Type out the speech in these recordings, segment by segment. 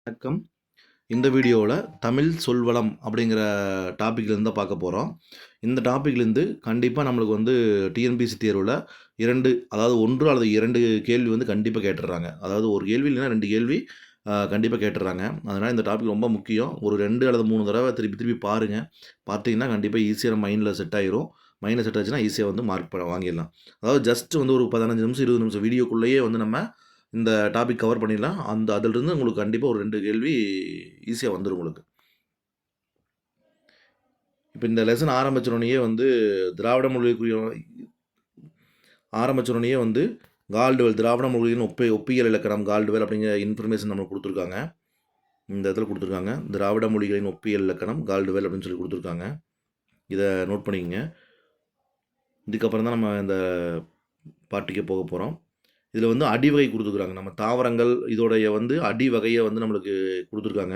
வணக்கம். இந்த வீடியோவில் தமிழ் சொல்வளம் அப்படிங்கிற டாப்பிக்லேருந்து தான் பார்க்க போகிறோம். இந்த டாப்பிக்லேருந்து கண்டிப்பாக நம்மளுக்கு வந்து டிஎன்பிஎஸ்சி தேர்வில் 2 அதாவது 1 அல்லது 2 கேள்வி வந்து கண்டிப்பாக கேட்டுடுறாங்க. அதாவது ஒரு கேள்வி இல்லைன்னா 2 கேள்வி கண்டிப்பாக கேட்டுடுறாங்க. அதனால் இந்த டாபிக் ரொம்ப முக்கியம். ஒரு 2 அல்லது 3 தடவை திருப்பி திருப்பி பாருங்கள். பார்த்தீங்கன்னா கண்டிப்பாக ஈஸியாக மைண்டில் செட் ஆயிரும். மைண்டில் செட் ஆச்சுன்னா ஈஸியாக வந்து மார்க் வாங்கிடலாம். அதாவது ஜஸ்ட் வந்து ஒரு 15 நிமிஷம் 20 நிமிஷம் வீடியோக்குள்ளேயே வந்து நம்ம இந்த டாபிக் கவர் பண்ணிடலாம். அதிலிருந்து உங்களுக்கு கண்டிப்பாக ஒரு 2 கேள்வி ஈஸியாக வந்துடும் உங்களுக்கு. இப்போ இந்த லெசன் ஆரம்பிச்சோடனேயே வந்து திராவிட மொழிக்குரிய ஆரம்பிச்சோடனேயே வந்து கால்டுவெல் திராவிட மொழியின் ஒப்பியல் இலக்கணம் கால்டுவெல் அப்படிங்கிற இன்ஃபர்மேஷன் நம்மளுக்கு கொடுத்துருக்காங்க. இந்த இடத்துல கொடுத்துருக்காங்க. திராவிட மொழிகளின் ஒப்பியல் இலக்கணம் கால்டுவெல் அப்படின்னு சொல்லி கொடுத்துருக்காங்க. இதை நோட் பண்ணிக்கங்க. இதுக்கப்புறம் தான் நம்ம இந்த பாட்டுக்கே போக போகிறோம். இதில் வந்து அடிவகை கொடுத்துருக்குறாங்க. நம்ம தாவரங்கள் இதோடைய வந்து அடிவகையை வந்து நம்மளுக்கு கொடுத்துருக்காங்க.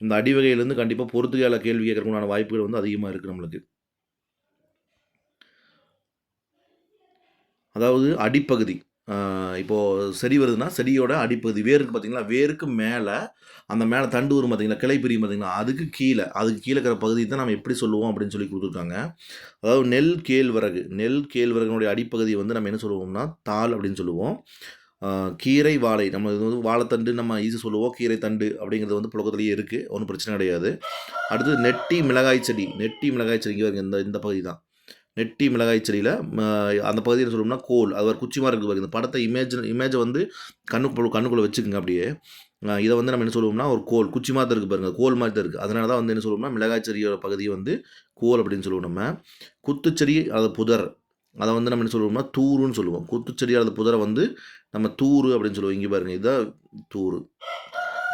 இந்த அடிவகையிலேருந்து கண்டிப்பாக பொறுத்துகால கேள்வி கேட்கறதுக்குண்டான வாய்ப்புகள் வந்து அதிகமாக இருக்குது நம்மளுக்கு. அதாவது அடிப்பகுதி இப்போது செடி வருதுன்னா செடியோட அடிப்பகுதி வேருக்கு பார்த்தீங்களா, வேருக்கு மேலே அந்த மேலே தண்டு வரும் பார்த்தீங்களா, கிளை பிரியும் பார்த்தீங்களா, அதுக்கு கீழே இருக்கிற பகுதி தான் நம்ம எப்படி சொல்லுவோம் அப்படின்னு சொல்லி கொடுத்துருக்காங்க. அதாவது நெல் கேழ்வரகுனுடைய அடிப்பகுதியை வந்து நம்ம என்ன சொல்லுவோம்னா தாள் அப்படின்னு சொல்லுவோம். கீரை வாழை நம்ம இது வந்து வாழைத்தண்டு நம்ம ஈஸி சொல்லுவோம். கீரை தண்டு அப்படிங்கிறது வந்து புழக்கத்துலேயே இருக்குது, ஒன்றும் பிரச்சனை கிடையாது. அடுத்தது நெட்டி மிளகாய் செடி இங்கே இந்த பகுதி தான் நெட்டி மிளகாய் செடியில் அந்த பகுதியில் சொல்லணும்னா கோல், அது ஒரு குச்சி மாதிரி இருக்குது பாருங்க. இந்த படத்தை இமேஜை வந்து கண்ணுக்குள்ளே வச்சுக்கோங்க அப்படியே. இதை வந்து நம்ம என்ன சொல்லுவோம்னா ஒரு கோல் குச்சி மாதிரி இருக்குது பாருங்கள், கோல் மாதிரி தான் இருக்குது. அதனால தான் வந்து என்ன சொல்லுவோம்னா மிளகாய் செடியோட பகுதியை வந்து கோல் அப்படின்னு சொல்லுவோம். நம்ம குத்துச்செடி அது புதர், அதை வந்து நம்ம என்ன சொல்லுவோம்னா தூருன்னு சொல்லுவோம். குத்துச்செடி அல்லது புதரை வந்து நம்ம தூரு அப்படின்னு சொல்லுவோம். இங்கே பாருங்கள், இதுதான்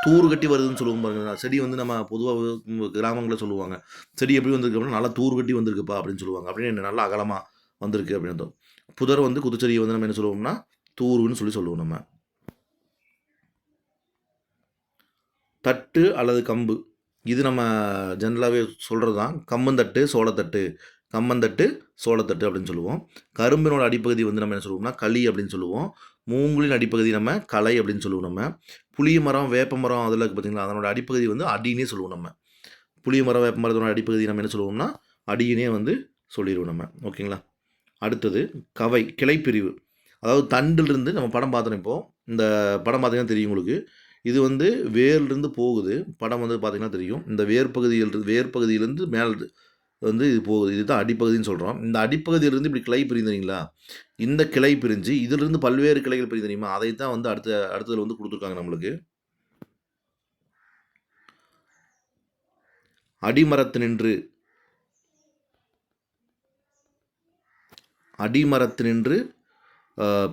தூறு கட்டி வருதுன்னு சொல்லுவோம் பாருங்க. செடி வந்து நம்ம பொதுவாக கிராமங்களில் சொல்லுவாங்க, செடி எப்படி வந்திருக்கு அப்படின்னா நல்லா தூறு கட்டி வந்திருக்குப்பா அப்படின்னு சொல்லுவாங்க. அப்படின்னு நல்லா அகலமாக வந்திருக்கு அப்படின்னு. புதர் வந்து குத்துச்செடியை வந்து நம்ம என்ன சொல்லுவோம்னா தூருன்னு சொல்லுவோம். நம்ம தட்டு அல்லது கம்பு, இது நம்ம ஜென்ரலாகவே சொல்கிறது தான். கம்மந்தட்டு சோளத்தட்டு அப்படின்னு சொல்லுவோம். கரும்பினோட அடிப்பகுதி வந்து நம்ம என்ன சொல்லுவோம்னா களி அப்படின்னு சொல்லுவோம். மூங்கிலின் அடிப்பகுதி நம்ம களை அப்படின்னு சொல்லுவோம். நம்ம புளிய மரம் வேப்ப மரம் அதில் இருக்குது பார்த்தீங்களா, அதனோட அடிப்பகுதி வந்து அடினே சொல்லுவோம். நம்ம புளிய மரம் வேப்ப மரத்தோட அடிப்பகுதி நம்ம என்ன சொல்லுவோம்னா அடியினே வந்து சொல்லிடுவோம் நம்ம. ஓகேங்களா. அடுத்தது கவை கிளைப்பிரிவு, அதாவது தண்டிலிருந்து நம்ம படம் பார்த்தோம். இப்போது இந்த படம் பார்த்தீங்கன்னா தெரியும் உங்களுக்கு. இது வந்து வேர்லேருந்து போகுது. படம் வந்து பார்த்திங்கன்னா தெரியும். இந்த வேர்பகுதியிலேருந்து மேலே வந்து இது போகுது. இதுதான் அடிப்பகுதின்னு சொல்கிறோம். இந்த அடிப்பகுதியிலிருந்து இப்படி கிளை பிரிந்தீங்களா, இந்த கிளை பிரிஞ்சு இதிலிருந்து பல்வேறு கிளைகள் பிரிந்து தெரியுமா, அதை தான் வந்து அடுத்ததில் வந்து கொடுத்துருக்காங்க நம்மளுக்கு. அடிமரத்தினின்று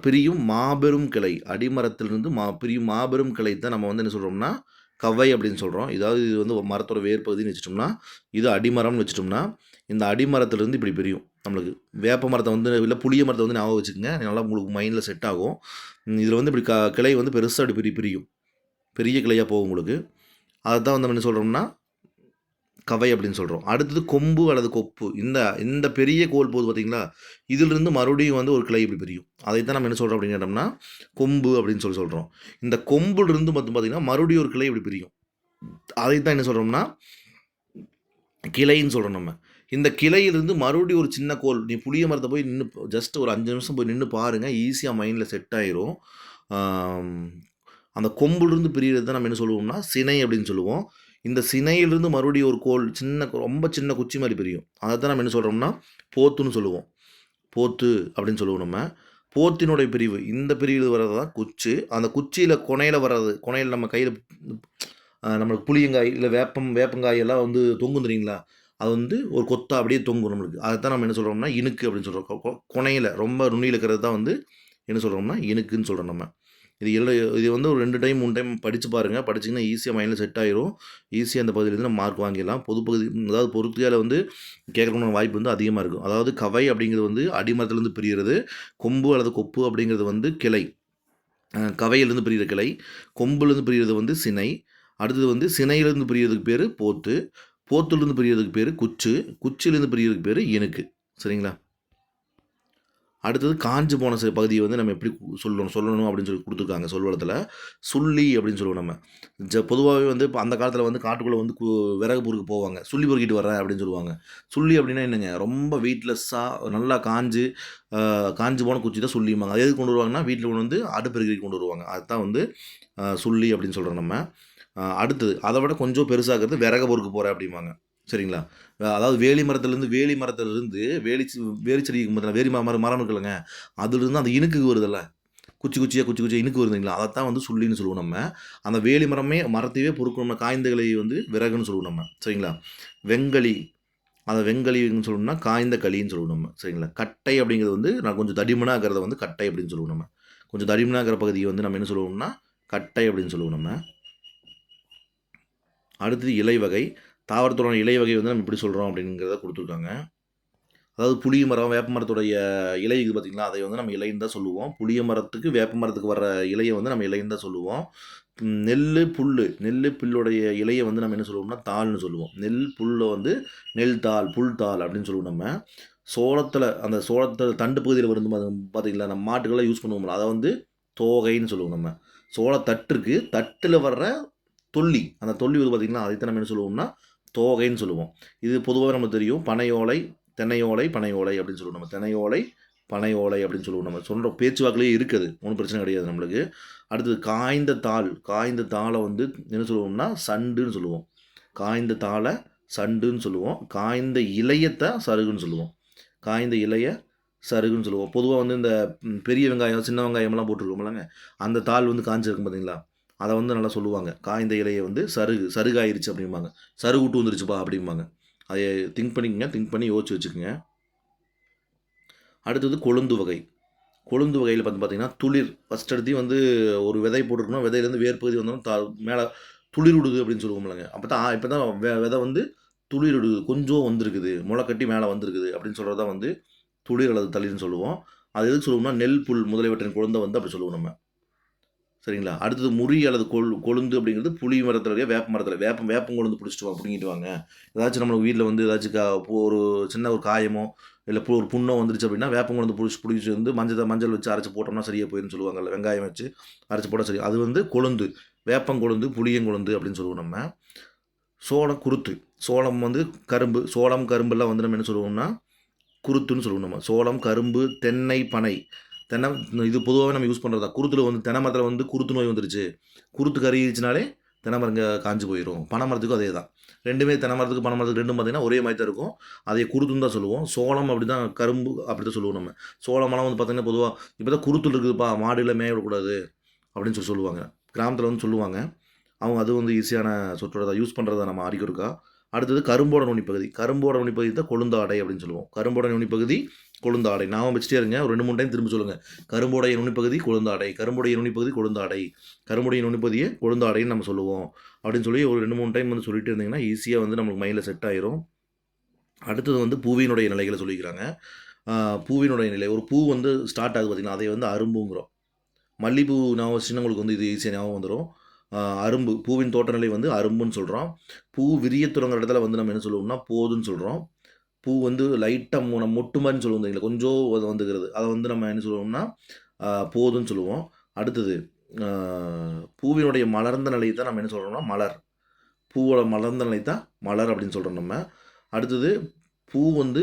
பிரியும் மாபெரும் கிளை, அடிமரத்திலிருந்து பிரியும் மாபெரும் கிளை தான் நம்ம வந்து என்ன சொல்கிறோம்னா கவை அப்படின்னு சொல்கிறோம். இதாவது இது வந்து மரத்தோட வேர்பகுதின்னு வச்சுட்டோம்னா, இது அடிமரம்னு வச்சுட்டோம்னா, இந்த அடிமரத்துலேருந்து இப்படி பிரியும் நம்மளுக்கு. வேப்ப மரத்தை வந்து இல்லை புளிய மரத்தை வந்து ஞாபகம் வச்சுக்கோங்க, நல்லா உங்களுக்கு மைண்டில் செட் ஆகும். இதில் வந்து இப்படி கிளை வந்து பெருசாக அப்படி பிரியும், பெரிய கிளையாக போகும் உங்களுக்கு. அதை தான் வந்து நம்ம என்ன சொல்கிறோம்னா கவை அப்படின்னு சொல்கிறோம். அடுத்தது கொம்பு அல்லது கொப்பு, இந்த பெரிய கோல் போகுது பார்த்தீங்களா, இதிலிருந்து மறுபடியும் வந்து ஒரு கிளை இப்படி பிரியும். அதை தான் நம்ம என்ன சொல்கிறோம் அப்படின்னு கேட்டோம்னா கொம்பு அப்படின்னு சொல்கிறோம். இந்த கொம்புலிருந்து பார்த்தீங்கன்னா மறுபடியும் ஒரு கிளை இப்படி பிரியும். அதை தான் என்ன சொல்கிறோம்னா கிளைன்னு சொல்கிறோம். நம்ம இந்த கிளையிலிருந்து மறுபடியும் ஒரு சின்ன கோல், நீ புளிய மரத்தை போய் நின்று ஜஸ்ட் ஒரு 5 நிமிஷம் போய் நின்று பாருங்கள், ஈஸியாக மைண்டில் செட் ஆயிரும். அந்த கொம்புலிருந்து பிரிகிறது தான் நம்ம என்ன சொல்லுவோம்னா சினை அப்படின்னு சொல்லுவோம். இந்த சினையிலிருந்து மறுபடியும் ஒரு கோல் ரொம்ப சின்ன குச்சி மாதிரி பிரியும். அதை தான் நம்ம என்ன சொல்கிறோம்னா போத்துன்னு சொல்லுவோம். போத்து அப்படின்னு சொல்லுவோம். நம்ம போத்தினுடைய பிரிவு, இந்த பிரிவில் வர்றது தான் குச்சி. அந்த குச்சியில் கொனையில் நம்ம கையில் நம்மளுக்கு புளியங்காய் இல்லை வேப்பங்காய் எல்லாம் வந்து தொங்கும் தெரியுங்களா, அது வந்து ஒரு கொத்தா அப்படியே தொங்கும் நம்மளுக்கு. அதை தான் நம்ம என்ன சொல்கிறோம்னா இனுக்கு அப்படின்னு சொல்கிறோம். கொனையில் ரொம்ப நுண்ணியில் இருக்கிறது தான் வந்து என்ன சொல்கிறோம்னா இனுக்குன்னு சொல்கிறோம். நம்ம இது வந்து ஒரு 2 டைம் 3 டைம் படித்து பாருங்கள். படிச்சிங்கன்னா ஈஸியாக மைண்டில் செட் ஆயிரும். ஈஸியாக அந்த பகுதியிலேருந்து நம்ம மார்க் வாங்கிடலாம். அதாவது பொறுத்துகையில் வந்து கேட்கறதுக்கான வாய்ப்பு வந்து அதிகமாக இருக்கும். அதாவது கவை அப்படிங்கிறது வந்து அடிமரத்துலேருந்து பிரிகிறது, கொம்பு அல்லது கொப்பு அப்படிங்கிறது வந்து கிளை, கவையிலேருந்து பிரிகிற கிளை, கொம்புலேருந்து பிரிகிறது வந்து சினை, அடுத்தது வந்து சினையிலேருந்து பிரிகிறதுக்கு பேர் போத்து, போத்துலேருந்து பிரிகிறதுக்கு பேர் குச்சிலேருந்து பிரிகிறதுக்கு பேர் இனுக்கு. சரிங்களா. அடுத்தது காஞ்சு போன பகுதியை வந்து நம்ம எப்படி சொல்லணும் அப்படின்னு சொல்லி கொடுத்துருக்காங்க சொல்வளத்தில். சுள்ளி அப்படின்னு சொல்லுவோம் நம்ம. பொதுவாகவே வந்து இப்போ அந்த காலத்தில் வந்து காட்டுக்குள்ளே வந்து விறகு பொறுக்க போவாங்க. சுள்ளி பொறுக்கிட்டு வரேன் அப்படின்னு சொல்லுவாங்க. சுள்ளி அப்படின்னா என்னங்க, ரொம்ப வெயிட்லெஸ்ஸாக நல்லா காஞ்சு போன குச்சி தான் சுள்ளிம்பாங்க. அது எதுக்கு கொண்டு வருவாங்கன்னா, வீட்டில் கொண்டு வந்து அடுப்பெருக்கி கொண்டு வருவாங்க. அதுதான் வந்து சுள்ளி அப்படின்னு சொல்கிறோம் நம்ம. அடுத்தது அதை விட கொஞ்சம் பெருசாகிறது விறகு பொறுக்க போகிறேன் அப்படிம்பாங்க. சரிங்களா? அதாவது வேலி மரத்துலேருந்து வேலி செடிக்கு பார்த்தீங்கன்னா வேலி மரம் இருக்குல்லங்க, அதுலேருந்து அந்த இணுக்கு வருதுல்ல, குச்சி இணுக்கு வருதுங்களா, அதைத்தான் வந்து சுள்ளின்னு சொல்லுவோம் நம்ம. அந்த வேலி மரத்தையே பொறுக்கணும்னா காய்ந்த இலையை வந்து விறகுன்னு சொல்லுவோம் நம்ம. சரிங்களா? வெங்களி, அதை வெங்களின்னு சொல்லணும்னா காய்ந்த களின்னு சொல்லுவோம் நம்ம. சரிங்களா? கட்டை அப்படிங்கிறது வந்து நான் கொஞ்சம் தடிமனாக இருக்கிறத வந்து கட்டை அப்படின்னு சொல்லுவோம் நம்ம. கொஞ்சம் தடிமனாக இருக்கிற பகுதியை வந்து நம்ம என்ன சொல்லுவோம்னா கட்டை அப்படின்னு சொல்லுவோம் நம்ம. அடுத்தது இலை வகை. தாவரத்தோட இலை வகை வந்து நம்ம இப்படி சொல்கிறோம் அப்படிங்கிறத கொடுத்துருக்காங்க. அதாவது புளிய மரம், வேப்ப மரத்துடைய இலை இது பார்த்திங்களா, அதை வந்து நம்ம இலைன்னு தான் சொல்லுவோம். புளிய மரத்துக்கு வேப்ப மரத்துக்கு வர இலையை வந்து நம்ம இலைன்னு தான் சொல்லுவோம். நெல் புல்லுடைய இலையை வந்து நம்ம என்ன சொல்லுவோம்னா தாள்னு சொல்லுவோம். நெல் புல்லை வந்து நெல் தாள், புல் தாள் அப்படின்னு சொல்லுவோம் நம்ம. அந்த சோளத்தில் தண்டு பகுதியில் வந்து பார்த்தீங்களா, நம்ம மாட்டுக்கெல்லாம் யூஸ் பண்ணுவோம்ல, அதை வந்து தோகைன்னு சொல்லுவோம் நம்ம. சோளத்தட்டு தட்டில் வர்ற தொல்லி, அந்த தொல்லி வந்து பார்த்திங்கன்னா அதைத்தான் நம்ம என்ன சொல்லுவோம்னா தோகைன்னு சொல்லுவோம். இது பொதுவாக நமக்கு தெரியும். பனையோலை, தென்னையோலை, பனையோலை அப்படின்னு சொல்லுவோம் நம்ம. தென்னையோலை, பனையோலை அப்படின்னு சொல்லுவோம் நம்ம. சொல்கிற பேச்சுவாக்கிலேயே இருக்குது, ஒன்றும் பிரச்சனை கிடையாது நம்மளுக்கு. அடுத்தது காய்ந்த தாளை வந்து என்ன சொல்லுவோம்னா சண்டுன்னு சொல்லுவோம். காய்ந்த தாளை சண்டுன்னு சொல்லுவோம். காய்ந்த இலையத்தை சருகுன்னு சொல்லுவோம். காய்ந்த இலைய சருகுன்னு சொல்லுவோம். பொதுவாக வந்து இந்த பெரிய வெங்காயம், சின்ன வெங்காயம்லாம் போட்டிருக்கோம்லங்க, அந்த தாள் வந்து காய்ஞ்சிருக்கும் பார்த்தீங்களா, அதை வந்து நல்லா சொல்லுவாங்க. காய்ந்த இலையை வந்து சருகாயிருச்சு அப்படிம்பாங்க. சருகுட்டு வந்துருச்சுப்பா அப்படிம்பாங்க. அதை திங்க் பண்ணி யோசிச்சு வச்சுக்கோங்க. அடுத்தது கொழுந்து வகையில் பார்த்தீங்கன்னா துளிர். ஃபஸ்ட் எடுத்து வந்து ஒரு விதை போட்டிருக்கணும், விதையிலேருந்து வேர்பகுதி வந்தோம் மேலே துளிர் விடுது அப்படின்னு சொல்லுவோம்லங்க. இப்போ தான் விதை வந்து துளிர் விடுது, கொஞ்சம் வந்திருக்குது, முளை கட்டி மேலே வந்திருக்குது அப்படின்னு சொல்கிறது தான் வந்து துளிர் அல்லது தளிர்னு சொல்லுவோம். அது எதுக்கு சொல்லுவோம்னா நெல், புல் முதலியவற்றின் குழந்தை வந்து அப்படி சொல்லுவோம் நம்ம. சரிங்களா? அடுத்தது முறி அல்லது கொழுந்து அப்படிங்கிறது புளி மரத்தில் வேப்பம் கொழுந்து பிடிச்சிட்டு பிடிங்கிட்டு வாங்க. ஏதாச்சும் நம்ம வீட்டில் வந்து ஏதாச்சும் ஒரு சின்ன ஒரு காயமோ இல்லை ஒரு புண்ணோ வந்துருச்சு அப்படின்னா வேப்பம் கொழுந்து பிடிச்சி வந்து மஞ்சள் வச்சு அரைச்சி போட்டோம்னா சரியாக போயிடும்னு சொல்லுவாங்கல்ல, வெங்காயம் வச்சு அரைச்சி போட்டால் சரி. அது வந்து கொழுந்து, வேப்பங்கொழுந்து, புளியங்கொழுந்து அப்படின்னு சொல்லுவோம் நம்ம. சோளம் வந்து கரும்பெல்லாம் வந்து நம்ம என்ன சொல்லுவோம்னா குருத்துன்னு சொல்லுவோம் நம்ம. சோளம், கரும்பு, தென்னை, பனை. இது பொதுவாகவே நம்ம யூஸ் பண்ணுறது தான். குருத்தில் வந்து தென்னை மரத்தில் வந்து குருத்து நோய் வந்துருச்சு, குருத்து கருகிருச்சுனாலே தென்னை மரங்க காஞ்சு போயிடும். பனை மரத்துக்கும் அதே தான். ரெண்டுமே தென்னை மரத்துக்கு பனை மரத்துக்கு ரெண்டும் பார்த்திங்கன்னா ஒரே மாதிரி தான் இருக்கும். அதை குருத்துன்னு தான் சொல்லுவோம். சோளம் அப்படி தான், கரும்பு அப்படி தான் சொல்லுவோம் நம்ம. சோளமெல்லாம் வந்து பார்த்திங்கன்னா பொதுவாக இப்போ தான் குருத்து இருக்குதுப்பா, மாடுகளை மேய விடக்கூடாது அப்படின்னு சொல்லுவாங்க. கிராமத்தில் வந்து சொல்லுவாங்க. அவங்க அது வந்து ஈஸியான சொற்றொடரை யூஸ் பண்ணுறத நம்ம அறிக்கொடுக்கா. அடுத்தது கரும்போட நுனிப்பகுதி தான் கொழுந்தாடை அப்படின்னு சொல்லுவோம். கரும்போட நுனிப்பகுதி கொழுந்தாடை. ஞாபகம் வச்சுட்டே இருங்க. ஒரு 2, 3 டைம் திரும்ப சொல்லுங்கள். கரும்போடைய நுனிப்பகுதி கொழுந்தாடை, கரும்புடைய நுனிப்பகுதி கொழுந்தாடை, கரும்புடைய நுனிப்பகுதியை கொழுந்தாடைன்னு நம்ம சொல்லுவோம் அப்படின்னு சொல்லி ஒரு 2, 3 டைம் வந்து சொல்லிட்டு இருந்தீங்கன்னா ஈஸியாக வந்து நம்மளுக்கு மைண்டில் செட் ஆயிரும். அடுத்தது வந்து பூவினுடைய நிலைகளை சொல்லிக்கிறாங்க. பூவினுடைய நிலை, ஒரு பூ வந்து ஸ்டார்ட் ஆகுது பார்த்திங்கன்னா அதை வந்து அரும்புங்கிறோம். மல்லிகைப்பூ ஞாபகம் வச்சுன்னா உங்களுக்கு வந்து இது ஈஸியாக ஞாபகம் வந்துடும். அரும்பு, பூவின் தோட்ட நிலை வந்து அரும்புன்னு சொல்கிறோம். பூ விரிய தொடங்குற இடத்துல வந்து நம்ம என்ன சொல்லுவோம்னா போதுன்னு சொல்கிறோம். பூ வந்து லைட்டாக மொட்டு மாதிரின்னு சொல்லுவோம் தெரியுங்களா, கொஞ்சம் வந்துக்கிறது, அதை வந்து நம்ம என்ன சொல்லுவோம்னா போதுன்னு சொல்லுவோம். அடுத்தது பூவினுடைய மலர்ந்த நிலையை தான் நம்ம என்ன சொல்கிறோம்னா மலர். பூவோட மலர்ந்த நிலை தான் மலர் அப்படின்னு சொல்கிறோம் நம்ம. அடுத்தது பூ வந்து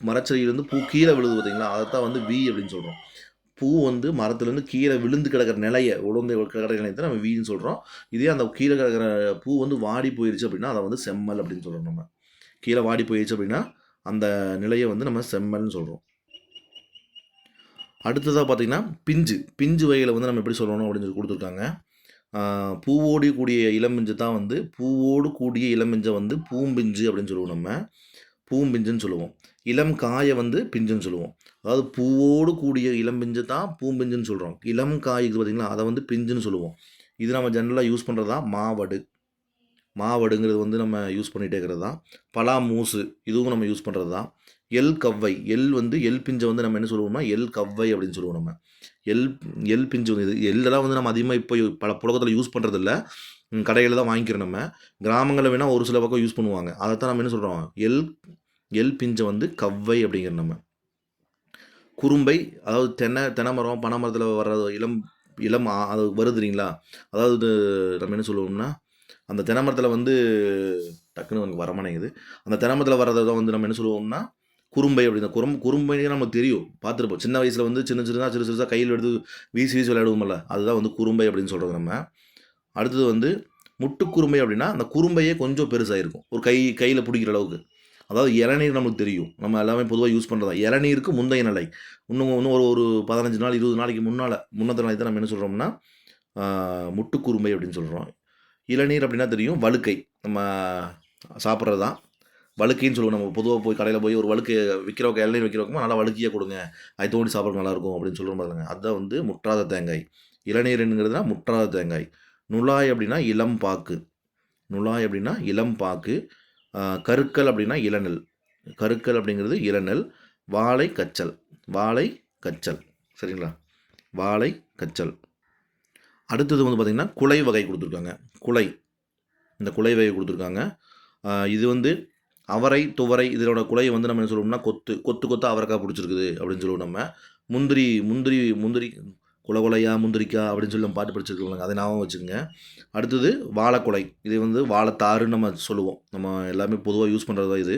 மரச்செடியிலேருந்து பூ கீழே விழுது பார்த்தீங்களா, அதைத்தான் வந்து வி அப்படின்னு சொல்கிறோம். பூ வந்து மரத்துலேருந்து கீழே விழுந்து கிடக்கிற நிலையை, உலர்ந்து கிடக்கிற நிலையை தான் நம்ம வீன்னு சொல்கிறோம். இதே அந்த கீழே கிடக்கிற பூ வந்து வாடி போயிடுச்சு அப்படின்னா அதை வந்து செம்மல் அப்படின்னு சொல்கிறோம் நம்ம. கீழே வாடி போயிடுச்சு அப்படின்னா அந்த நிலையை வந்து நம்ம செம்மல்னு சொல்கிறோம். அடுத்ததாக பார்த்திங்கன்னா பிஞ்சு வகையில் வந்து நம்ம எப்படி சொல்லணும் அப்படின்னு சொல்லி கொடுத்துருக்காங்க. பூவோடு கூடிய இளம்பிஞ்சு தான் வந்து வந்து பூம்பிஞ்சு அப்படின்னு சொல்லுவோம் நம்ம. பூம்பிஞ்சுன்னு சொல்லுவோம். இளம் காயை வந்து பிஞ்சுன்னு சொல்லுவோம். அதாவது பூவோடு கூடிய இளம்பிஞ்சு தான் பூம்பிஞ்சுன்னு சொல்கிறோம். இளம் காய் இது பார்த்திங்கன்னா அதை வந்து பிஞ்சுன்னு சொல்லுவோம். இது நம்ம ஜென்ரலாக யூஸ் பண்ணுறது தான் மாவடுங்கிறது வந்து நம்ம யூஸ் பண்ணிகிட்டே இருக்கிறது தான். பலாமூசு இதுவும் நம்ம யூஸ் பண்ணுறது தான். கவ்வை, வந்து பிஞ்சை வந்து நம்ம என்ன சொல்லுவோம்னா கவ்வை அப்படின்னு சொல்லுவோம் நம்ம. பிஞ்சு வந்து இது எல்லாம் வந்து நம்ம அதிகமாக இப்போ பல புழக்கத்தில் யூஸ் பண்ணுறதில்ல, கடையில் தான் வாங்கிக்கிறோம் நம்ம. கிராமங்களில் வேணால் ஒரு சில பக்கம் யூஸ் பண்ணுவாங்க. அதைத்தான் நம்ம என்ன சொல்கிறோம் பிஞ்சை வந்து கவ்வை அப்படிங்கிற நம்ம. குறும்பை, அதாவது தென்னை மரம், பனை மரத்தில் வர்ற இளம் இளம் அது வருது இல்லைங்களா? அதாவது நம்ம என்ன சொல்லுவோம்னா, அந்த தென்னை மரத்தில் வந்து டக்குன்னு எனக்கு வரமாட்டேங்குது. அந்த தென்னை மரத்தில் வர்றத தான் வந்து நம்ம என்ன சொல்லுவோம்னா, குறும்பை அப்படின்னு. குறும்பைன்னு நமக்கு தெரியும், பார்த்துருப்போம். சின்ன வயசில் வந்து சிறு சிறுசா கையில் எடுத்து வீசி வீசி விளையாடுவோம்ல, அதுதான் வந்து குறும்பை அப்படின்னு சொல்கிறது நம்ம. அடுத்தது வந்து முட்டுக்குறும்பை அப்படின்னா, அந்த குறும்பையே கொஞ்சம் பெருசாக இருக்கும். ஒரு கையில் பிடிக்கிற அளவுக்கு. அதாவது இளநீர் நமக்கு தெரியும். நம்ம எல்லாமே பொதுவாக யூஸ் பண்ணுறது தான். இளநீருக்கு முந்தைய நிலை. இன்னும் இன்னும் ஒரு ஒரு 15 நாள் 20 நாளைக்கு முன்னத்த நாளைக்கு தான் நம்ம என்ன சொல்கிறோம்னா, முட்டுக்குறும்பை அப்படின்னு சொல்கிறோம். இளநீர் அப்படின்னா தெரியும், வழுக்கை. நம்ம சாப்பிட்றது தான். வழுக்கைன்னு சொல்லுவோம். நம்ம பொதுவாக போய் கடையில் போய் ஒரு வழுக்கை விற்கிறவங்க, இளநீர் விற்கிறவங்க நல்லா வழுக்கையாக கொடுங்க, அது தோண்டி சாப்பிட்றது நல்லாயிருக்கும் அப்படின்னு சொல்கிறோம் பாருங்க. அதுதான் வந்து முற்றாத தேங்காய். இளநீருங்கிறதுனா முற்றாத தேங்காய். நுழாய் அப்படின்னா இளம் பாக்கு. நுழாய் அப்படின்னா இளம் பாக்கு. கருக்கல் அப்படின்னா இளநெல். கருக்கல் அப்படிங்கிறது இளநெல். வாழை கச்சல். வாழை கச்சல். சரிங்களா? வாழை கச்சல். அடுத்தது வந்து பார்த்திங்கன்னா குலை வகை கொடுத்துருக்காங்க. குலை, இந்த குலை வகை கொடுத்துருக்காங்க. இது வந்து அவரை, துவரை, இதனோட குலையை வந்து நம்ம என்ன சொல்லுவோம்னா கொத்து அவரைக்காய் பிடிச்சிருக்குது அப்படின்னு சொல்லுவோம் நம்ம. முந்திரி முந்திரி முந்திரி குலை குலையா முந்திரிக்கா அப்படின்னு சொல்லி நம்ம பாட்டு படிச்சிருக்கோம்ல, அதை ஞாபகம் வச்சுக்கோங்க. அடுத்தது வாழைக்குலை. இது வந்து வாழைத்தாருன்னு நம்ம சொல்லுவோம். நம்ம எல்லாமே பொதுவாக யூஸ் பண்ணுறது தான் இது.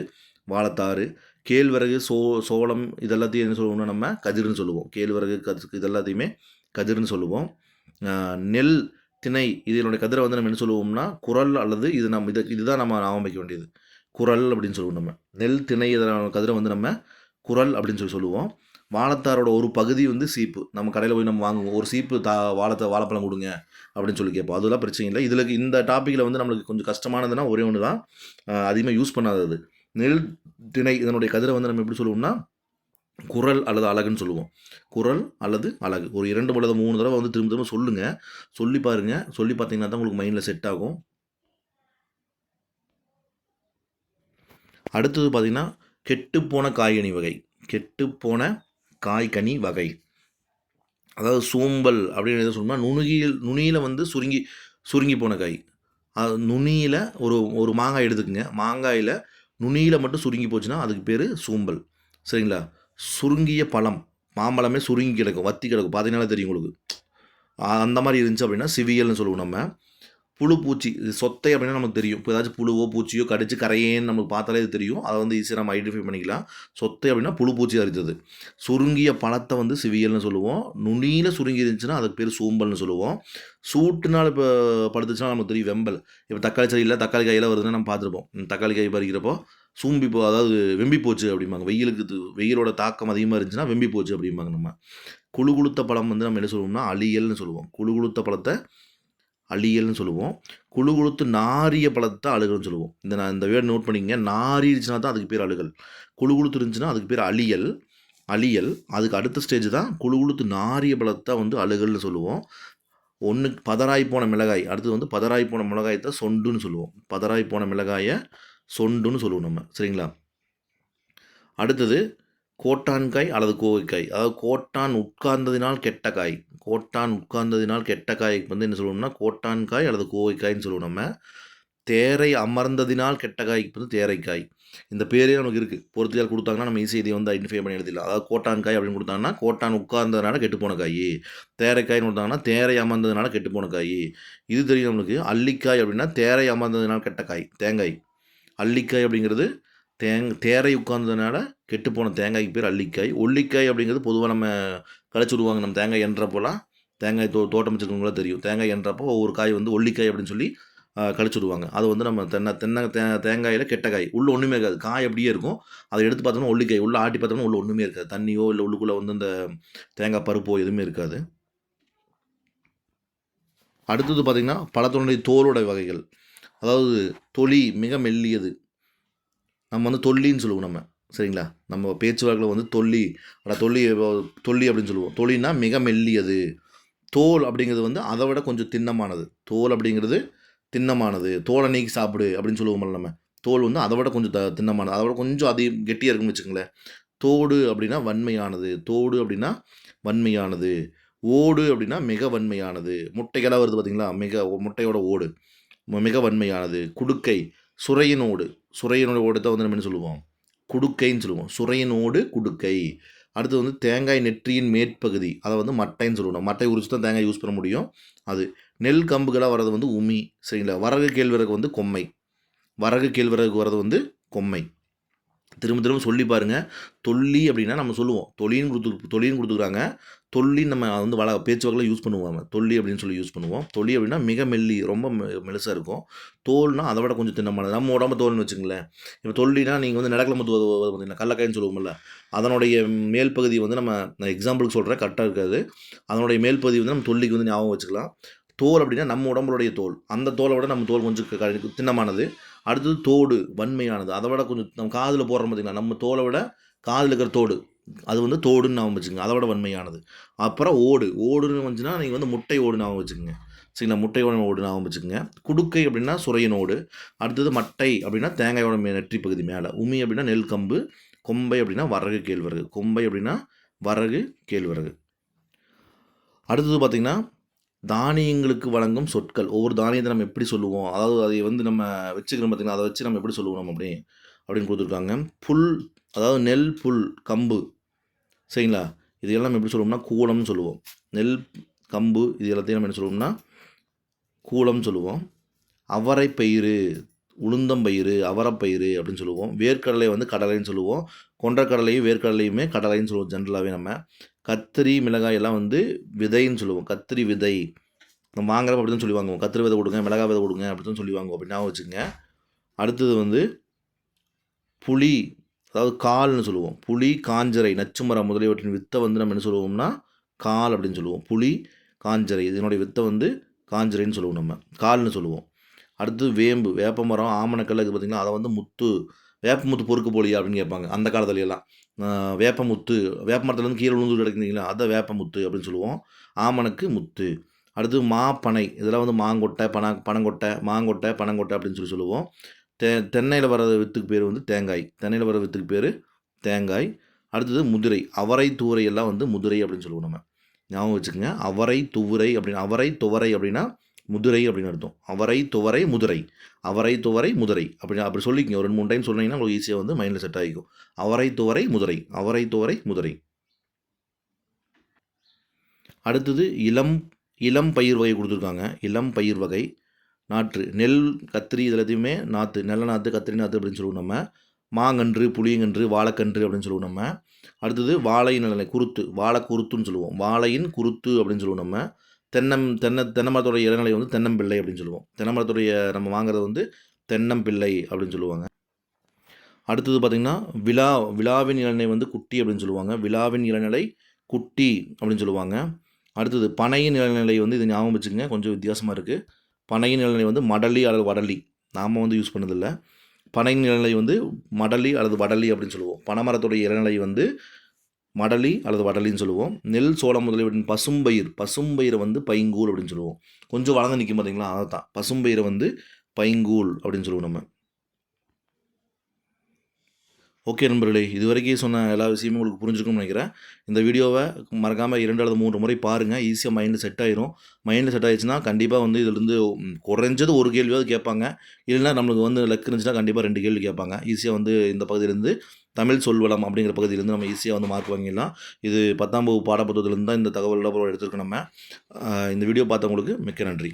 வாழைத்தாரு. கேழ்வரகு, சோளம் இதெல்லாத்தையும் என்ன சொல்லுவோம்னா நம்ம கதிர்னு சொல்லுவோம். கேழ்வரகு, இதெல்லாத்தையுமே கதிர்னு சொல்லுவோம். நெல், திணை, இதனுடைய கதிரை வந்து நம்ம என்ன சொல்லுவோம்னா குரல், அல்லது இதுதான் நம்ம ஞாபகம் வைக்க வேண்டியது. குரல் அப்படின்னு சொல்லுவோம் நம்ம. நெல், திணை இதனோட கதிரை வந்து நம்ம குரல் அப்படின்னு சொல்லுவோம். வாழைத்தாரோட ஒரு பகுதி வந்து சீப்பு. நம்ம கடையில் போய் நம்ம வாங்குவோம். ஒரு சீப்பு வாழைப்பழம் கொடுங்க அப்படின்னு சொல்லி கேட்போம். அதெல்லாம் பிரச்சனை இல்லை. இதில் இந்த டாப்பிக்கில் வந்து நம்மளுக்கு கொஞ்சம் கஷ்டமானதுன்னா ஒரே ஒன்று தான், அதிகமாக யூஸ் பண்ணாதது. நெல், திணை இதனுடைய கதிரை வந்து நம்ம எப்படி சொல்லுவோம்னா குரல் அல்லது அழகுன்னு சொல்லுவோம். குரல் அல்லது அழகு. ஒரு 2 அல்லது 3 தடவை வந்து திரும்ப திரும்ப சொல்லுங்கள். சொல்லி பாருங்கள். சொல்லி பார்த்தீங்கன்னா தான் உங்களுக்கு மைண்டில் செட் ஆகும். அடுத்தது பார்த்திங்கன்னா கெட்டுப்போன காய்கனி வகை. கெட்டுப்போன காய்கனி வகை. அதாவது சோம்பல் அப்படின்னு எதை சொல்லணும்னா, நுனியில் வந்து சுருங்கி போன காய். நுனியில் ஒரு மாங்காய் எடுத்துக்கங்க. மாங்காயில் நுனியில் மட்டும் சுருங்கி போச்சுன்னா அதுக்கு பேர் சோம்பல். சரிங்களா? சுருங்கிய பழம், மாம்பழமே சுருங்கி கிடக்கும், வத்தி கிடக்கும், பார்த்தீங்கன்னாலே தெரியும் உங்களுக்கு. அந்த மாதிரி இருந்துச்சு அப்படின்னா சிவியல்னு சொல்லுவோம் நம்ம. புழு, பூச்சி, இது சொத்தை அப்படின்னா நமக்கு தெரியும். இப்போ ஏதாச்சும் புழுவோ பூச்சியோ கடிச்சு கரையேன்னு நமக்கு பார்த்தாலே இது தெரியும். அதை வந்து ஈஸியாக நம்ம ஐடென்டிஃபை பண்ணிக்கலாம். சொத்தை அப்படின்னா புழு, பூச்சி அரித்தது. சுருங்கிய பழத்தை வந்து சிவியல்னு சொல்லுவோம். நுனியில் சுருங்கி இருந்துச்சுன்னா அதுக்கு பேர் சோம்பல்னு சொல்லுவோம். சூட்டுனால் இப்போ படுத்துச்சுன்னா நமக்கு தெரியும் வெம்பல். இப்போ தக்காளி செடியில் தக்காளி காயெல்லாம் வருதுன்னு நம்ம பார்த்துருப்போம். தக்காளி காய் பறிக்கிறப்போ அதாவது வெம்பி போச்சு அப்படிம்பாங்க. வெயிலோட தாக்கம் அதிகமாக இருந்துச்சுன்னா வெம்பி போச்சு அப்படிம்பாங்க நம்ம. குழுத்த பழம் வந்து நம்ம என்ன சொல்லுவோம்னா அழியல்னு சொல்லுவோம். குழுத்த பழத்தை அழியல்னு சொல்லுவோம். குழுத்து நாரிய பழத்தை அழுகல்னு சொல்லுவோம். இந்த வேர்டு நோட் பண்ணிக்கங்க. நாரிடுச்சுன்னா தான் அதுக்கு பேர் அழுகல். குழுத்து இருந்துச்சுன்னா அதுக்கு பேர் அழியல். அதுக்கு அடுத்த ஸ்டேஜ் தான் குழுத்து நாரிய பழத்தை வந்து அழுகல்னு சொல்லுவோம். பதறாய் போன மிளகாய். அடுத்தது வந்து பதறாய் போன மிளகாயத்தை சொண்டுன்னு சொல்லுவோம். பதறாய் போன மிளகாயை சொண்டுன்னு சொல்லுவோம் நம்ம. சரிங்களா? அடுத்தது கோட்டான்காய் அல்லது கோவைக்காய். அதாவது கோட்டான் உட்கார்ந்ததினால் கெட்ட காய். கோட்டான் உட்கார்ந்ததினால் கெட்ட காய்க்கு வந்து என்ன சொல்லுவோம்னா கோட்டான்காய் அல்லது கோவைக்காய்ன்னு சொல்லுவோம் நம்ம. தேரை அமர்ந்ததினால் கெட்ட காய்க்கு வந்து தேரைக்காய். இந்த பேரே நமக்கு இருக்குது. பொறுத்துக்கால் கொடுத்தாங்கன்னா நம்ம ஈஸியாக இதை வந்து ஐடென்டிஃபை பண்ணி எழுதிடலாம். அதாவது கோட்டான்காய் அப்படின்னு கொடுத்தாங்கன்னா கோட்டான் உட்கார்ந்ததுனால கெட்டுப்போன காய். தேரைக்காய்னு கொடுத்தாங்கன்னா தேரை அமர்ந்ததுனால கெட்டுப்போன காய். இது தெரியும் நம்மளுக்கு. அல்லிக்காய் அப்படின்னா தேரை அமர்ந்ததுனால கெட்ட காய், தேங்காய். அல்லிக்காய் அப்படிங்கிறது தேரை உட்கார்ந்ததுனால கெட்டுப்போன தேங்காய்க்கு பேர் அல்லிக்காய். ஒல்லிக்காய் அப்படிங்கிறது பொதுவாக நம்ம கழிச்சு விடுவாங்க. நம்ம தேங்காய் எண்ணுறப்போலாம் தேங்காய் தோட்டம் வச்சுருக்கவங்களாம் தெரியும். தேங்காய் எண்ணுறப்போ ஒவ்வொரு காய் வந்து ஒல்லிக்காய் அப்படின்னு சொல்லி கழிச்சு விடுவாங்க. அது வந்து நம்ம தேங்காயில் கெட்ட காய் உள்ளே ஒன்றுமே இருக்காது. காய் அப்படியே இருக்கும். அதை எடுத்து பார்த்தோம்னா ஒல்லிக்காய். உள்ளே ஆட்டி பார்த்தோம்னா உள்ளே ஒன்றுமே இருக்காது. தண்ணியோ இல்லை உள்ளுக்குள்ளே வந்து இந்த தேங்காய் பருப்போ எதுவுமே இருக்காது. அடுத்தது பார்த்திங்கன்னா பழத்தினுடைய தோலோட வகைகள். அதாவது தொலி மிக மெல்லியது. நம்ம வந்து தொல்லின்னு சொல்லுவோம் நம்ம. சரிங்களா? நம்ம பேச்சு வழக்கில் வந்து தொல்லி அப்படின்னு சொல்லுவோம். தொலின்னா மிக மெல்லியது. தோல் அப்படிங்கிறது வந்து அதை விட கொஞ்சம் திண்ணமானது. தோல் அப்படிங்கிறது திண்ணமானது. தோலை நீக்கி சாப்பிடு அப்படின்னு சொல்லுவோம்ல நம்ம. தோல் வந்து அதை விட கொஞ்சம் திண்ணமானது. அதை விட கொஞ்சம் அதிகம் கெட்டியாக இருக்குன்னு வச்சுக்கோங்களேன். தோடு அப்படின்னா வன்மையானது. தோடு அப்படின்னா வன்மையானது. ஓடு அப்படின்னா மிக வன்மையானது. முட்டைகளாக வருது பார்த்திங்களா? முட்டையோட ஓடு மிக வன்மையானது. குடுக்கை, சுரையினோடு. சுரையினோட ஓடு தான் வந்து நம்ம என்ன சொல்லுவோம்? குடுக்கைன்னு சொல்லுவோம். சுரையினோடு குடுக்கை. அடுத்து வந்து தேங்காய் நெற்றியின் மேற்பகுதி அதை வந்து மட்டைன்னு சொல்லுவோம். மட்டை உரிச்சு தான் தேங்காய் யூஸ் பண்ண முடியும். அது நெல் கம்புகளாக வர்றது வந்து உமி. சரிங்களா? வரகு கேழ்வரகு வந்து கொம்மை. வரகு கேழ்வரகு வர்றது வந்து கொம்மை. திரும்ப திரும்ப சொல்லி பாருங்கள். தொல்லி அப்படின்னா நம்ம சொல்லுவோம். தொழின்னு கொடுத்துக்குறாங்க. தொல்லின்னு நம்ம வந்து பேச்சு வழக்கில் யூஸ் பண்ணுவோம். தொல்லி அப்படின்னு சொல்லி யூஸ் பண்ணுவோம். தொல்லி அப்படின்னா மிக ரொம்ப மெலிசாக இருக்கும். தோல்னா அதை விட கொஞ்சம் தின்னமானது. நம்ம உடம்பு தோல்னு வச்சுங்களேன். இப்போ தொல்லினா நீங்கள் வந்து நடக்கலமுத்து பார்த்தீங்கன்னா கடலக்காய்ன்னு சொல்லுவோம்ல, அதனுடைய மேல் பகுதி வந்து நான் எக்ஸாம்பிளுக்கு சொல்கிறேன், கரெக்டாக இருக்காது. அதனுடைய மேல் பகுதி வந்து நம்ம தொல்லிக்கு வந்து ஞாபகம் வச்சுக்கலாம். தோல் அப்படின்னா நம்ம உடம்புடைய தோல். அந்த தோலை விட நம்ம தோல் கொஞ்சம் தின்னமானது. அடுத்தது தோடு வன்மையானது. அதை விட கொஞ்சம் நம்ம காதில் போடுறோம் பார்த்தீங்களா, நம்ம தோலை விட காதில் இருக்கிற தோடு அது வந்து தோடுன்னு ஞாபகம் வச்சுக்கோங்க. அதை விட வன்மையானது. அப்புறம் ஓடுன்னு வந்துச்சுன்னா நீங்கள் வந்து முட்டை ஓடு ஞாபகம் வச்சுக்கோங்க. சரிங்களா? முட்டையோட ஓடு ஞாபகம் வச்சுக்கோங்க. குடுக்கை அப்படின்னா சுரையனோடு. அடுத்தது மட்டை அப்படின்னா தேங்காயோட நெற்றி பகுதி மேலே. உமி அப்படின்னா நெல் கம்பு. கொம்பை அப்படின்னா வரகு கேழ்வரகு. கொம்பை அப்படின்னா வரகு கேழ்வரகு. அடுத்தது பார்த்திங்கன்னா தானியங்களுக்கு வழங்கும் சொற்கள். ஒவ்வொரு தானியத்தை நம்ம எப்படி சொல்லுவோம், அதாவது அதை வந்து நம்ம வச்சுக்கிறோம் பார்த்திங்களா, அதை வச்சு நம்ம எப்படி சொல்லுவோம் நம்ம அப்படின்னு கொடுத்துருக்காங்க. புல், அதாவது நெல், புல், கம்பு. சரிங்களா? இது எல்லாம் எப்படி சொல்லுவோம்னா கூலம்னு சொல்லுவோம். நெல், கம்பு இது எல்லாத்தையும் நம்ம என்ன சொல்லுவோம்னா கூலம்னு சொல்லுவோம். அவரை பயிறு, உளுந்தம்பயிறு, அவரைப்பயிறு அப்படின்னு சொல்லுவோம். வேர்க்கடலை வந்து கடலைன்னு சொல்லுவோம். கொண்டக்கடலையும் வேர்க்கடலையுமே கடலைன்னு சொல்லுவோம் ஜென்ரலாகவே நம்ம. கத்திரி, மிளகாய் எல்லாம் வந்து விதைன்னு சொல்லுவோம். கத்திரி விதை. நம்ம வாங்குறப்ப அப்படி தான் சொல்லி வாங்குவோம். கத்திரி விதை கொடுங்க, மிளகாய் விதை கொடுங்க அப்படி தான் சொல்லி வாங்குவோம். அப்படி ஞாபகம் வச்சுக்கோங்க. அடுத்தது வந்து புளி, அதாவது கால்னு சொல்லுவோம். புளி, காஞ்சரை, நச்சுமரம் முதலியவற்றின் வித்தை வந்து நம்ம என்ன சொல்லுவோம்னா கால் அப்படின்னு சொல்லுவோம். புளி, காஞ்சரை இதனுடைய வித்தை வந்து காஞ்சரைன்னு சொல்லுவோம். நம்ம கால்னு சொல்லுவோம். அடுத்தது வேம்பு, வேப்பமரம், ஆமணக்கல்ல இது பார்த்திங்கன்னா அதை வந்து முத்து, வேப்பமுத்து பொறுக்கு போலியா அப்படின்னு கேட்பாங்க அந்த காலத்துலலாம். வேப்பமுத்து, வேப்ப மரத்துலேருந்து கீழே விழுந்து கிடைக்குதுங்களா, அதை வேப்பமுத்து அப்படின்னு சொல்லுவோம். ஆமணக்கு முத்து. அடுத்து மாப்பனை, இதெல்லாம் வந்து மாங்கொட்டை, பனங்கொட்டை, மாங்கொட்டை, பனங்கொட்டை அப்படின்னு சொல்லுவோம். தென்னையில் வர வித்துக்கு பேர் வந்து தேங்காய். தென்னையில் வர வித்துக்கு பேர் தேங்காய். அடுத்தது முதிரை, அவரை தூரை எல்லாம் வந்து முதிரை அப்படின்னு சொல்லுவோம். நம்ம ஞாபகம் வச்சுக்கோங்க. அவரை துவரை அப்படின்னு, அவரை துவரை அப்படின்னா முதிரை அப்படின்னு அர்த்தம். அவரை துவரை முதிரை, அவரை துவரை முதிரை அப்படி சொல்லிக்கங்க. ஒரு 2-3 டைம் சொன்னீங்கன்னா உங்களுக்கு ஈஸியாக வந்து மைண்டில் செட் ஆகிக்கும். அவரை துவரை முதிரை, அவரை துவரை முதிரை. அடுத்தது இளம் பயிர் வகை கொடுத்துருக்காங்க. இளம் பயிர் வகை நாற்று, நெல், கத்திரி இது எல்லாத்தையுமே நாற்று, நெல்ல நாற்று, கத்திரி நாற்று அப்படின்னு சொல்லுவோம் நம்ம. மாங்கன்று, புளியங்கன்று, வாழைக்கன்று அப்படின்னு சொல்லுவோம் நம்ம. அடுத்தது வாழை நிலை குருத்து, வாழை குருத்துன்னு சொல்லுவோம். வாழையின் குருத்து அப்படின்னு சொல்லுவோம் நம்ம. தென்னை மரத்தோடைய இளநிலை வந்து தென்னம்பிள்ளை அப்படின்னு சொல்லுவோம். தென்னை மரத்துடைய நம்ம வாங்குறது வந்து தென்னம்பிள்ளை அப்படின்னு சொல்லுவாங்க. அடுத்தது பார்த்திங்கன்னா விழாவின் இளநிலை வந்து குட்டி அப்படின்னு சொல்லுவாங்க. விழாவின் இளநிலை குட்டி அப்படின்னு சொல்லுவாங்க. அடுத்தது பனையின் இளநிலை வந்து இது ஞாபகம் வச்சுக்கோங்க, கொஞ்சம் வித்தியாசமாக இருக்குது. பனையின் இளநிலை வந்து மடலி அல்லது வடலி, நாம் வந்து யூஸ் பண்ணதில்லை. பனையின் இளநிலை வந்து மடலி அல்லது வடலி அப்படின்னு சொல்லுவோம். பனைமரத்துடைய இளநிலை வந்து மடலி அல்லது வடலின்னு சொல்லுவோம். நெல், சோளம் முதலியவற்றின் பசும்பயிரை வந்து பைங்கூல் அப்படின்னு சொல்லுவோம். கொஞ்சம் வளர்ந்து நிற்கும் பார்த்தீங்களா, அதை தான் பசும்பயிரை வந்து பைங்கூல் அப்படின்னு சொல்லுவோம் நம்ம. ஓகே நண்பர்களே, இது வரைக்கும் சொன்ன எல்லா விஷயமும் உங்களுக்கு புரிஞ்சிருக்கும்னு நினைக்கிறேன். இந்த வீடியோவை மறக்காமல் 2 அல்லது 3 முறை பாருங்கள். ஈஸியாக மைண்டில் செட் ஆயிரும். மைண்டில் செட் ஆயிடுச்சுன்னா கண்டிப்பாக வந்து இதுலேருந்து குறைஞ்சது ஒரு கேள்வியாவது கேட்பாங்க. இல்லைன்னா நம்மளுக்கு வந்து லக் இருந்துச்சுன்னா கண்டிப்பாக 2 கேள்வி கேட்பாங்க. ஈஸியாக வந்து இந்த பகுதியிலேருந்து தமிழ் சொல்வளம் அப்படிங்கிற பகுதியிலேருந்து நம்ம ஈஸியாக வந்து மார்க் வாங்கிடலாம். இது 10ஆம் வகுப்பு பாடப்புத்தகத்திலேருந்து தான் இந்த தகவல் எடுத்துருக்கோம் நம்ம. இந்த வீடியோ பார்த்தவங்களுக்கு மிக்க நன்றி.